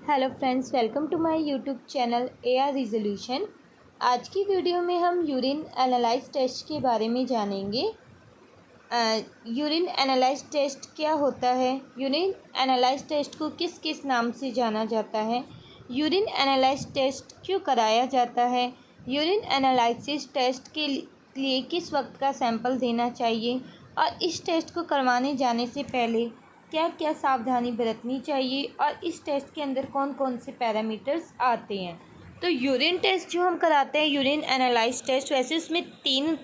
Hello friends, welcome to my YouTube channel AR resolution. आज की video में हम यूरिन एनालाइज टेस्ट के बारे में जानेंगे। यूरिन एनालाइज टेस्ट क्या होता है, यूरिन एनालाइज टेस्ट को किस किस नाम से जाना जाता है, यूरिन एनालाइज टेस्ट क्यों कराया जाता है, यूरिन एनालिसिस टेस्ट के लिए किस वक्त का सैंपल देना चाहिए और इस टेस्ट को करवाने जाने से पहले क्या क्या सावधानी बरतनी चाहिए और इस टेस्ट के अंदर कौन कौन से पैरामीटर्स आते हैं। तो यूरिन टेस्ट जो हम कराते हैं, यूरिन एनालाइज टेस्ट, वैसे उसमें 3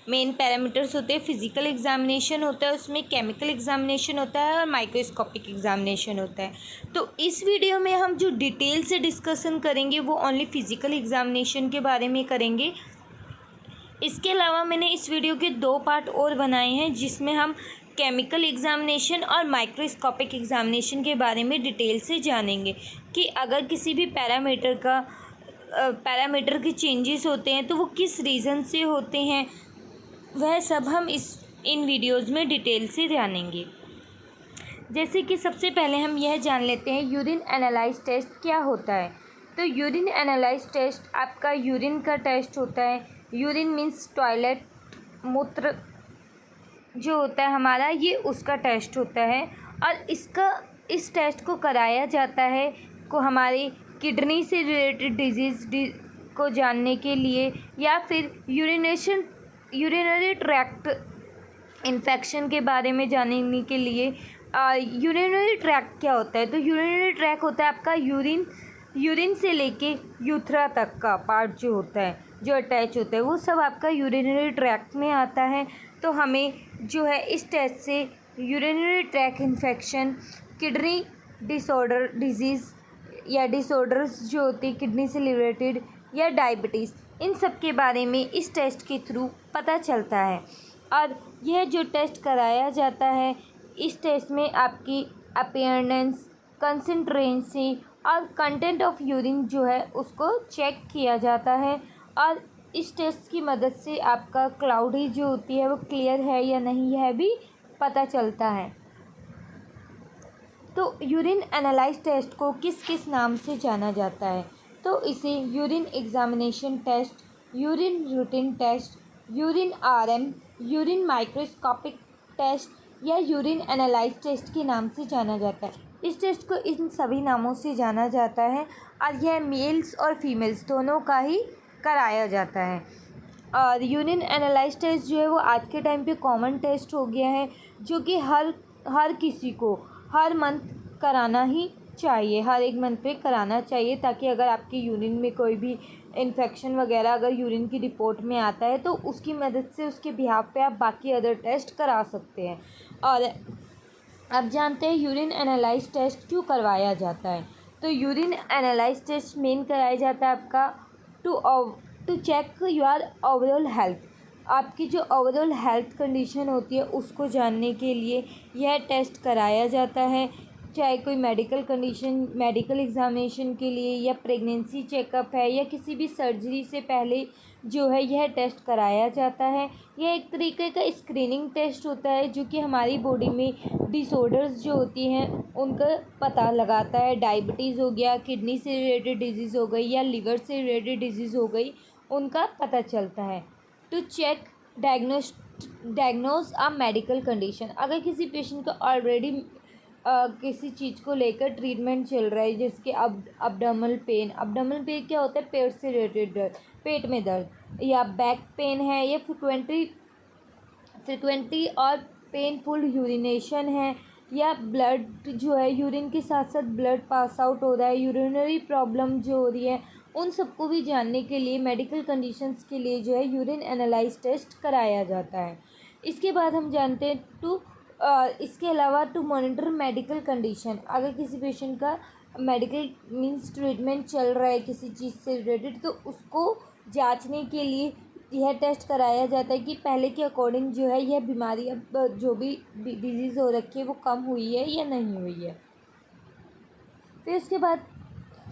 मेन पैरामीटर्स होते हैं। फिजिकल एग्जामिनेशन होता है, उसमें केमिकल एग्जामिनेशन होता है और माइक्रोस्कोपिक एग्जामिनेशन होता है। तो इस वीडियो में हम जो डिटेल से डिस्कशन करेंगे वो ओनली फिजिकल एग्जामिनेशन के बारे में करेंगे। इसके अलावा मैंने इस वीडियो के 2 पार्ट और बनाए हैं जिसमें हम केमिकल एग्जामिनेशन और माइक्रोस्कोपिक एग्जामिनेशन के बारे में डिटेल से जानेंगे कि अगर किसी भी पैरामीटर के चेंजेस होते हैं तो वो किस रीज़न से होते हैं, वह सब हम इन वीडियोज़ में डिटेल से जानेंगे। जैसे कि सबसे पहले हम यह जान लेते हैं यूरिन एनालाइज टेस्ट क्या होता है। तो यूरिन एनालाइज टेस्ट आपका यूरिन का टेस्ट होता है। यूरिन मीन्स टॉयलेट, मूत्र जो होता है हमारा, ये उसका टेस्ट होता है और इस टेस्ट को कराया जाता है को हमारी किडनी से रिलेटेड डिजीज़ को जानने के लिए या फिर यूरिनरी ट्रैक्ट इन्फेक्शन के बारे में जानने के लिए। यूरिनरी ट्रैक्ट क्या होता है? तो यूरिनरी ट्रैक्ट होता है आपका यूरिन से लेके यूथ्रा तक का पार्ट जो होता है, जो अटैच होता है, वो सब आपका यूरिनरी ट्रैक्ट में आता है। तो हमें जो है इस टेस्ट से urinary tract infection, kidney disease या डिसऑर्डर्स जो होती है किडनी से रिलेटेड या डायबिटीज़, इन सब के बारे में इस टेस्ट के थ्रू पता चलता है। और यह जो टेस्ट कराया जाता है, इस टेस्ट में आपकी अपीयरेंस, कंसिस्टेंसी और कंटेंट ऑफ यूरिन जो है उसको चेक किया जाता है और इस टेस्ट की मदद से आपका क्लाउडी जो होती है वो क्लियर है या नहीं, यह भी पता चलता है। तो यूरिन एनालाइज टेस्ट को किस किस नाम से जाना जाता है? तो इसे urine examination test, urine routine test, urine RM, urine microscopic test या यूरिन एनालाइज टेस्ट के नाम से जाना जाता है। इस टेस्ट को इन सभी नामों से जाना जाता है और यह मेल्स और फीमेल्स दोनों का ही कराया जाता है। और यूरिन एनालाइज टेस्ट जो है वो आज के टाइम पे कॉमन टेस्ट हो गया है, जो कि हर किसी को हर मंथ कराना ही चाहिए, हर एक मंथ पे कराना चाहिए, ताकि अगर आपकी यूरिन में कोई भी इन्फेक्शन वगैरह अगर यूरिन की रिपोर्ट में आता है तो उसकी मदद से उसके बिहाफ पे आप बाकी अदर टेस्ट करा सकते हैं। और अब जानते हैं यूरिन एनालाइज टेस्ट क्यों करवाया जाता है। तो यूरिन एनालाइज टेस्ट मेन कराया जाता है आपका to check your overall health, आपकी जो ओवरऑल हेल्थ कंडीशन होती है उसको जानने के लिए यह टेस्ट कराया जाता है। चाहे कोई मेडिकल कंडीशन, मेडिकल एग्जामिनेशन के लिए या प्रेगनेंसी चेकअप है या किसी भी सर्जरी से पहले जो है यह टेस्ट कराया जाता है। यह एक तरीके का स्क्रीनिंग टेस्ट होता है जो कि हमारी बॉडी में डिसऑर्डर्स जो होती हैं उनका पता लगाता है। डायबिटीज़ हो गया, किडनी से रिलेटेड डिजीज़ हो गई या लिवर से रिलेटेड डिजीज़ हो गई, उनका पता चलता है। To check diagnose a medical condition, अगर किसी पेशेंट का ऑलरेडी किसी चीज़ को लेकर ट्रीटमेंट चल रहा है, जैसे कि abdominal पेन क्या होता है? पेट से रिलेटेड दर्द, पेट में दर्द, या बैक पेन है, या फ्रिक्वेंटली और पेनफुल यूरिनेशन है, या ब्लड जो है यूरिन के साथ साथ ब्लड पास आउट हो रहा है, यूरिनरी प्रॉब्लम जो हो रही है, उन सबको भी जानने के लिए मेडिकल कंडीशंस के लिए जो है यूरिन एनालाइज टेस्ट कराया जाता है। इसके बाद हम जानते हैं इसके अलावा टू मॉनिटर मेडिकल कंडीशन, अगर किसी पेशेंट का मेडिकल मीन्स ट्रीटमेंट चल रहा है किसी चीज़ से रिलेटेड, तो उसको जांचने के लिए यह टेस्ट कराया जाता है कि पहले के अकॉर्डिंग जो है यह बीमारी अब जो भी डिजीज़ हो रखी है वो कम हुई है या नहीं हुई है। फिर उसके बाद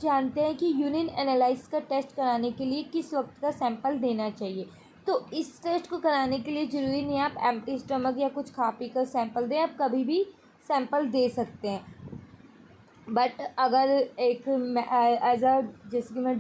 जानते हैं कि यूरिन एनालाइज का टेस्ट कराने के लिए किस वक्त का सैंपल देना चाहिए। तो इस टेस्ट को कराने के लिए ज़रूरी नहीं आप एम्प्टी स्टमक या कुछ खा पी कर सैंपल दें, आप कभी भी सैंपल दे सकते हैं। बट अगर एक एज अ जैसे कि मैं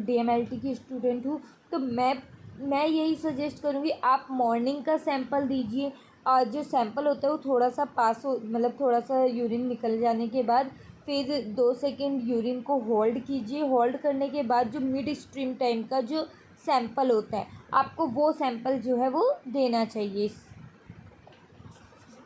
DMLT की स्टूडेंट हूँ, तो मैं यही सजेस्ट करूँगी आप मॉर्निंग का सैंपल दीजिए, और जो सैंपल होता है वो थोड़ा सा पास हो, मतलब थोड़ा सा यूरिन निकल जाने के बाद फिर 2 सेकेंड यूरिन को होल्ड कीजिए। होल्ड करने के बाद जो मिड स्ट्रीम टाइम का जो सैंपल होता है, आपको वो सैंपल जो है वो देना चाहिए।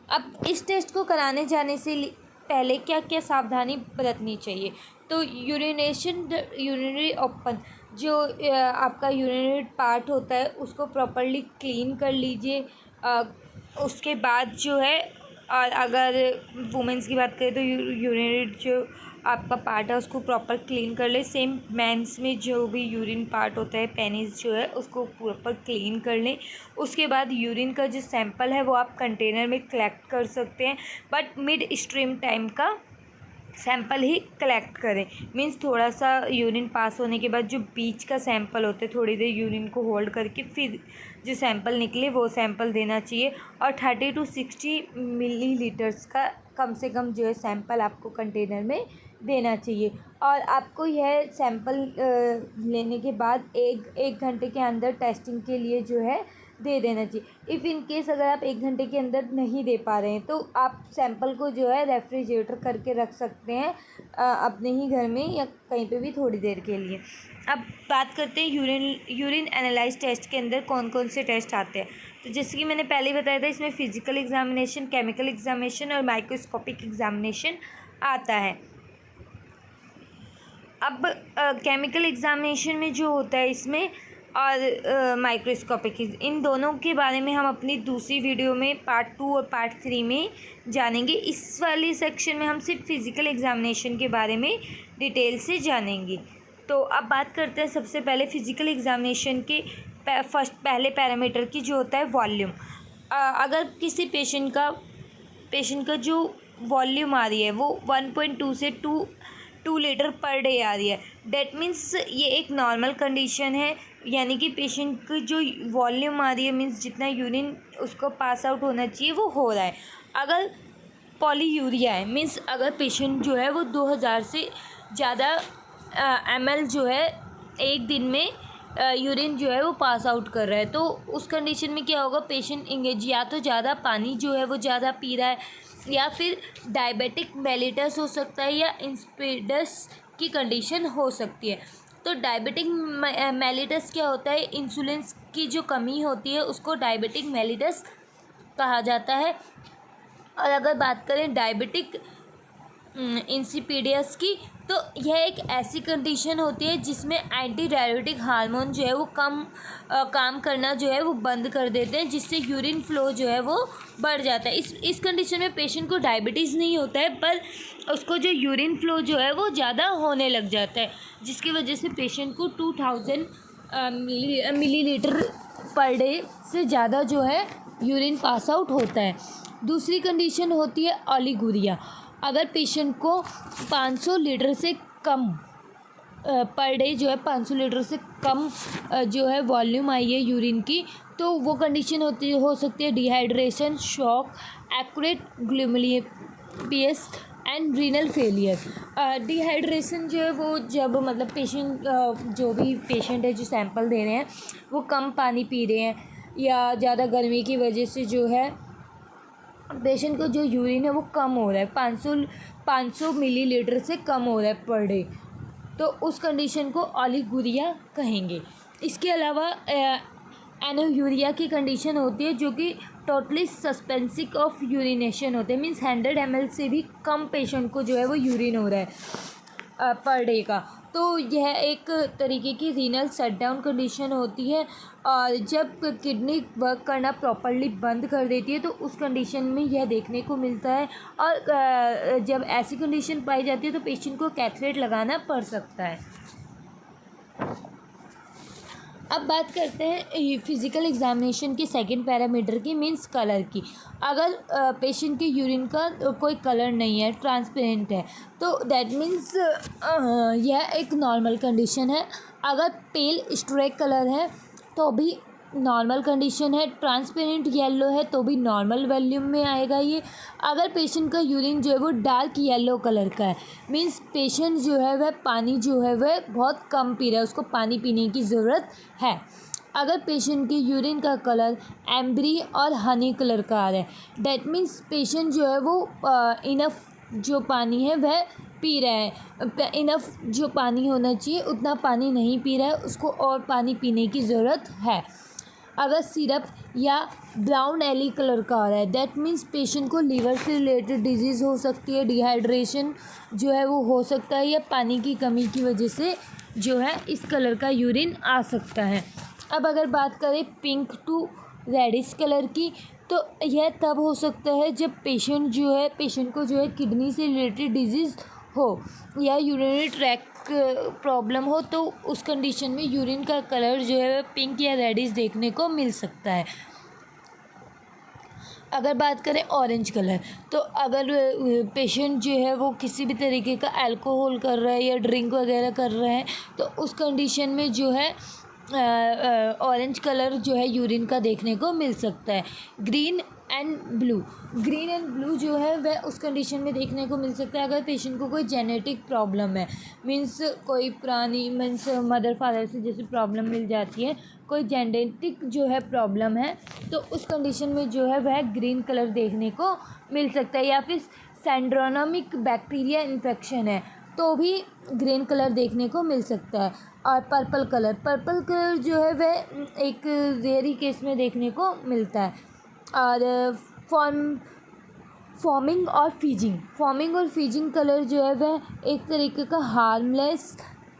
अब इस टेस्ट को कराने जाने से पहले क्या क्या सावधानी बरतनी चाहिए? तो यूरिनरी ओपन जो आपका यूरिनरी पार्ट होता है उसको प्रॉपर्ली क्लीन कर लीजिए। उसके बाद जो है, और अगर वुमेंस की बात करें तो यूरिनरी जो आपका पार्ट है उसको प्रॉपर क्लीन कर ले। सेम मेंस में जो भी यूरिन पार्ट होता है, पेनिस जो है, उसको प्रॉपर क्लीन कर लें। उसके बाद यूरिन का जो सैंपल है वो आप कंटेनर में कलेक्ट कर सकते हैं, बट मिड स्ट्रीम टाइम का सैंपल ही कलेक्ट करें। मीन्स थोड़ा सा यूरिन पास होने के बाद जो बीच का सैंपल होता है, थोड़ी देर यूरिन को होल्ड करके फिर जो सैंपल निकले वो सैंपल देना चाहिए। और 30 to 60 मिलीलीटर्स का कम से कम जो है सैंपल आपको कंटेनर में देना चाहिए। और आपको यह सैंपल लेने के बाद एक घंटे के अंदर टेस्टिंग के लिए जो है दे देना चाहिए। इफ़ इन केस अगर आप 1 घंटे के अंदर नहीं दे पा रहे हैं तो आप सैंपल को जो है रेफ्रिजरेटर करके रख सकते हैं अपने ही घर में या कहीं पे भी थोड़ी देर के लिए। अब बात करते हैं यूरिन एनालाइज टेस्ट के अंदर कौन कौन से टेस्ट आते हैं। तो जैसे कि मैंने पहले ही बताया था, इसमें फिजिकल एग्जामिनेशन, केमिकल एग्जामिनेशन और माइक्रोस्कोपिक एग्जामिनेशन आता है। अब केमिकल एग्जामिनेशन में जो होता है इसमें, और माइक्रोस्कोपिक, इन दोनों के बारे में हम अपनी दूसरी वीडियो में पार्ट 2 और पार्ट 3 में जानेंगे। इस वाले सेक्शन में हम सिर्फ फिज़िकल एग्जामिनेशन के बारे में डिटेल से जानेंगे। तो अब बात करते हैं सबसे पहले फिज़िकल एग्जामिनेशन के पहले पैरामीटर की, जो होता है वॉल्यूम। अगर किसी पेशेंट का जो वॉल्यूम आ रही है वो 1.2 से 2 लीटर पर डे आ रही है, डेट मीन्स ये एक नॉर्मल कंडीशन है। यानी कि पेशेंट की जो वॉल्यूम आ रही है, मीन्स जितना यूरिन उसको पास आउट होना चाहिए वो हो रहा है। अगर पॉलीयूरिया है, मीन्स अगर पेशेंट जो है वो 2000 से ज़्यादा ml जो है एक दिन में यूरिन जो है वो पास आउट कर रहा है, तो उस कंडीशन में क्या होगा, पेशेंट इंगेज या तो ज़्यादा पानी जो है वो ज़्यादा पी रहा है, या फिर डायबिटिक मेलिटस हो सकता है, या इंस्पिडस की कंडीशन हो सकती है। तो डायबिटिक मेलिटस क्या होता है, इंसुलिन की जो कमी होती है उसको डायबिटिक मेलिटस कहा जाता है। और अगर बात करें डायबिटिक इंसिपिडियस की, तो यह एक ऐसी कंडीशन होती है जिसमें एंटी डायबिटिक हार्मोन जो है वो काम करना जो है वो बंद कर देते हैं, जिससे यूरिन फ्लो जो है वो बढ़ जाता है। इस कंडीशन में पेशेंट को डायबिटीज़ नहीं होता है, पर उसको जो यूरिन फ्लो जो है वो ज़्यादा होने लग जाता है, जिसकी वजह से पेशेंट को 2000 मिलीलीटर पर डे से ज़्यादा जो है यूरिन पास आउट होता है। दूसरी कंडीशन होती है ओलिगुरिया। अगर पेशेंट को 500 लीटर से कम पर डे जो है 500 लीटर से कम जो है वॉल्यूम आई है यूरिन की, तो वो कंडीशन हो सकती है dehydration, shock, accurate glomerulus and renal failure. Dehydration जो है वो जब मतलब पेशेंट जो भी पेशेंट है जो सैंपल दे रहे हैं वो कम पानी पी रहे हैं, या ज़्यादा गर्मी की वजह से जो है पेशेंट को जो यूरिन है वो कम हो रहा है, 500 मिलीलीटर से कम हो रहा है पर डे, तो उस कंडीशन को ओलिगुरिया कहेंगे। इसके अलावा एनोयूरिया की कंडीशन होती है, जो कि टोटली सस्पेंसिक ऑफ यूरिनेशन होते हैं, मीन्स 100 ml से भी कम पेशेंट को जो है वो यूरिन हो रहा है पर डे का। तो यह एक तरीके की रीनल शटडाउन कंडीशन होती है, और जब किडनी वर्क करना प्रॉपर्ली बंद कर देती है तो उस कंडीशन में यह देखने को मिलता है। और जब ऐसी कंडीशन पाई जाती है तो पेशेंट को कैथलेट लगाना पड़ सकता है। अब बात करते हैं फिज़िकल एग्जामिनेशन के सेकंड पैरामीटर की, मीन्स कलर की। अगर पेशेंट के यूरिन का कोई कलर नहीं है, ट्रांसपेरेंट है, तो दैट मीन्स यह एक नॉर्मल कंडीशन है। अगर पेल स्ट्रेक कलर है तो भी नॉर्मल कंडीशन है, ट्रांसपेरेंट येलो है तो भी नॉर्मल वॉल्यूम में आएगा ये। अगर पेशेंट का यूरिन जो है वो डार्क येलो कलर का है, मीन्स पेशेंट जो है वह पानी जो है वह बहुत कम पी रहा है, उसको पानी पीने की ज़रूरत है। अगर पेशेंट की यूरिन का कलर एम्बरी और हनी कलर का आ रहा है, डैट मीन्स पेशेंट जो है वो इनफ जो पानी है वह पी रहा है, इनफ जो पानी होना चाहिए उतना पानी नहीं पी रहा है, उसको और पानी पीने की ज़रूरत है। अगर सिरप या ब्राउन एली कलर का आ रहा है, दैट मीन्स पेशेंट को लीवर से रिलेटेड डिजीज़ हो सकती है, डिहाइड्रेशन जो है वो हो सकता है, या पानी की कमी की वजह से जो है इस कलर का यूरिन आ सकता है। अब अगर बात करें पिंक टू रेडिश कलर की, तो यह तब हो सकता है जब पेशेंट को जो है किडनी से रिलेटेड डिजीज़ हो या यूरिनरी ट्रैक प्रॉब्लम हो, तो उस कंडीशन में यूरिन का कलर जो है पिंक या रेडिश देखने को मिल सकता है। अगर बात करें ऑरेंज कलर, तो अगर पेशेंट जो है वो किसी भी तरीके का अल्कोहल कर रहा है या ड्रिंक वगैरह कर रहे हैं, तो उस कंडीशन में जो है ऑरेंज कलर जो है यूरिन का देखने को मिल सकता है। ग्रीन एंड ब्लू जो है वह उस कंडीशन में देखने को मिल सकता है अगर पेशेंट को कोई जेनेटिक प्रॉब्लम है, मीन्स कोई पुरानी मीन्स मदर फादर से जैसे प्रॉब्लम मिल जाती है, कोई जेनेटिक जो है प्रॉब्लम है, तो उस कंडीशन में जो है वह ग्रीन कलर देखने को मिल सकता है। या फिर सेंड्रोनोमिक बैक्टीरिया इन्फेक्शन है तो भी ग्रीन कलर देखने को मिल सकता है। और पर्पल कलर जो है वह एक रेयर केस में देखने को मिलता है। और फॉर्मिंग और फीजिंग कलर जो है वह एक तरीके का हार्मलेस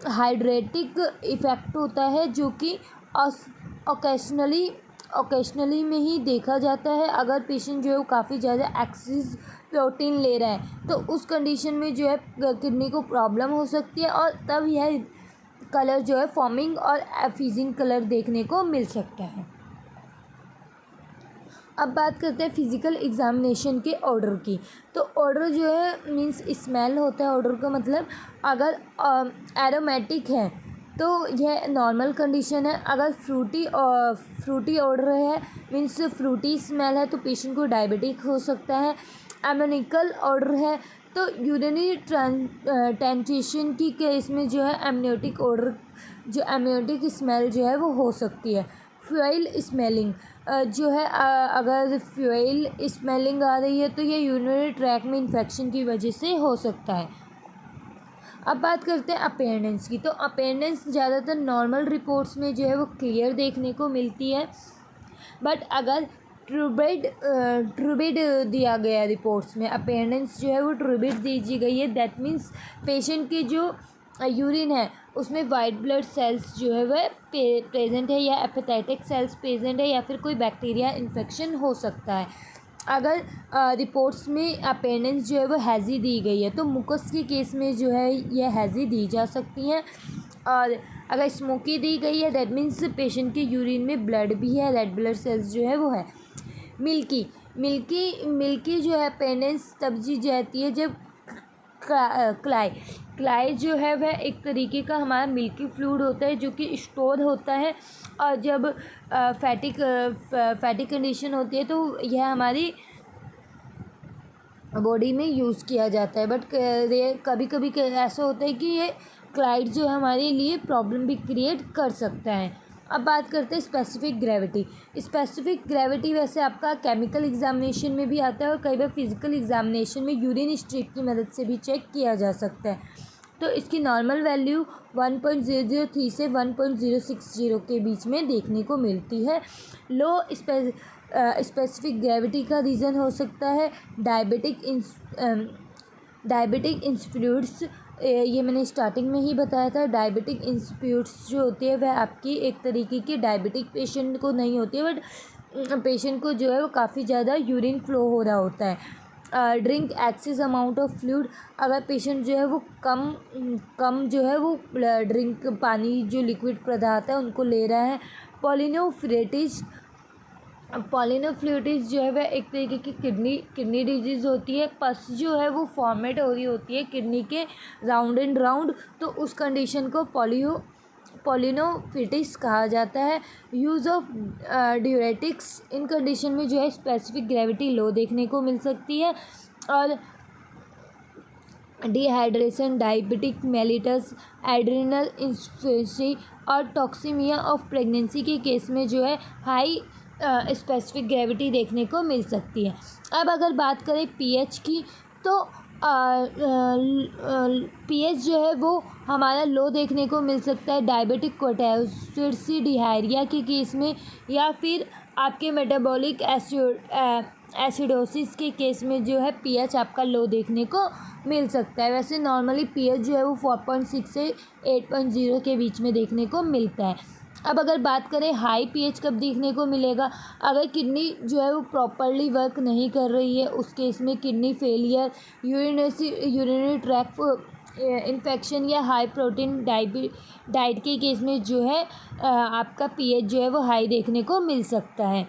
हाइड्रेटिक इफ़ेक्ट होता है, जो कि ओकेशनली में ही देखा जाता है। अगर पेशेंट जो है वो काफ़ी ज़्यादा एक्सेस प्रोटीन ले रहा है, तो उस कंडीशन में जो है किडनी को प्रॉब्लम हो सकती है, और तब यह कलर जो है फॉर्मिंग और फीजिंग कलर देखने को मिल सकता है। अब बात करते हैं फिज़िकल एग्जामिनेशन के ऑर्डर की। तो ऑर्डर जो है मीन्स स्मेल होता है ऑर्डर का, मतलब अगर एरोमेटिक है तो यह नॉर्मल कंडीशन है। अगर फ्रूटी ऑर्डर है मीन्स फ्रूटी स्मेल है तो पेशेंट को डायबिटिक हो सकता है। एमोनिकल ऑर्डर है तो यूरिनरी ट्रांजिशन की केस में जो है एमनियोटिक ऑर्डर जो एमनियोटिक स्मेल जो है वो हो सकती है। फ्यूल स्मेलिंग जो है अगर फ्यूल स्मेलिंग आ रही है तो ये यूरिनरी ट्रैक में इन्फेक्शन की वजह से हो सकता है। अब बात करते हैं अपीयरेंस की। तो अपीयरेंस ज़्यादातर नॉर्मल रिपोर्ट्स में जो है वो क्लियर देखने को मिलती है, बट अगर ट्रूबिड दिया गया रिपोर्ट्स में, अपीयरेंस जो है वो ट्रूबिड दीजी गई है, दैट मीन्स पेशेंट की जो यूरिन है उसमें वाइट ब्लड सेल्स जो है वह प्रेजेंट है, या एपेटाइटिक सेल्स प्रेजेंट है, या फिर कोई बैक्टीरिया इन्फेक्शन हो सकता है। अगर रिपोर्ट्स में अपीयरेंस जो है वो हैज़ी दी गई है तो मुकस के केस में जो है यह हैज़ी दी जा सकती हैं। और अगर स्मोकी दी गई है दैट मीन्स पेशेंट के यूरिन में ब्लड भी है, रेड ब्लड सेल्स जो है वो है। मिल्की जो है अपीयरेंस तब दी जाती है जब क्लाई जो है वह एक तरीके का हमारा मिल्की फ्लूइड होता है जो कि स्टोर होता है, और जब फैटी कंडीशन होती है तो यह हमारी बॉडी में यूज़ किया जाता है। बट कभी कभी ऐसा होता है कि ये क्लाइड जो है हमारे लिए प्रॉब्लम भी क्रिएट कर सकता है। अब बात करते हैं स्पेसिफिक ग्रेविटी वैसे आपका केमिकल एग्जामिनेशन में भी आता है, और कई बार फिजिकल एग्जामिनेशन में यूरिन स्ट्रिप की मदद से भी चेक किया जा सकता है। तो इसकी नॉर्मल वैल्यू 1.003 से 1.060 के बीच में देखने को मिलती है। लो स्पेसिफिक ग्रेविटी का रीज़न हो सकता है डायबिटिक इंस्पिड्यूट्स, ये मैंने स्टार्टिंग में ही बताया था। डायबिटिक इंस्पिड्यूट्स जो होती है वह आपकी एक तरीके की डायबिटिक पेशेंट को नहीं होती है, बट पेशेंट को जो है वो काफ़ी ज़्यादा यूरिन फ्लो हो रहा होता है। Drink excess amount of fluid, अगर पेशेंट जो है वो कम जो है वो ड्रिंक पानी जो लिक्विड पदार्थ है उनको ले रहा है। पॉलिनोफ्लेटिस जो है वह एक तरीके की किडनी डिजीज़ होती है। पस जो है वो फॉर्मेट हो रही होती है किडनी के राउंड एंड राउंड, तो उस कंडीशन को पॉलिनोफिटिस कहा जाता है। यूज़ ऑफ ड्यूरेटिक्स, इन कंडीशन में जो है स्पेसिफिक ग्रेविटी लो देखने को मिल सकती है। और dehydration, diabetic mellitus, adrenal insufficiency और टॉक्सीमिया ऑफ प्रेगनेंसी के केस में जो है हाई स्पेसिफिक ग्रेविटी देखने को मिल सकती है। अब अगर बात करें पीएच की, तो पीएच जो है वो हमारा लो देखने को मिल सकता है डायबिटिक कोटासिडिहायरिया के केस में, या फिर आपके मेटाबॉलिक एसिडोसिस के केस में जो है पीएच आपका लो देखने को मिल सकता है। वैसे नॉर्मली पीएच जो है वो 4.6 से 8.0 के बीच में देखने को मिलता है। अब अगर बात करें हाई पीएच कब देखने को मिलेगा, अगर किडनी जो है वो प्रॉपरली वर्क नहीं कर रही है, उस केस में kidney failure, urinary tract infection या हाई प्रोटीन डाइट के केस में जो है आपका पीएच जो है वो हाई देखने को मिल सकता है।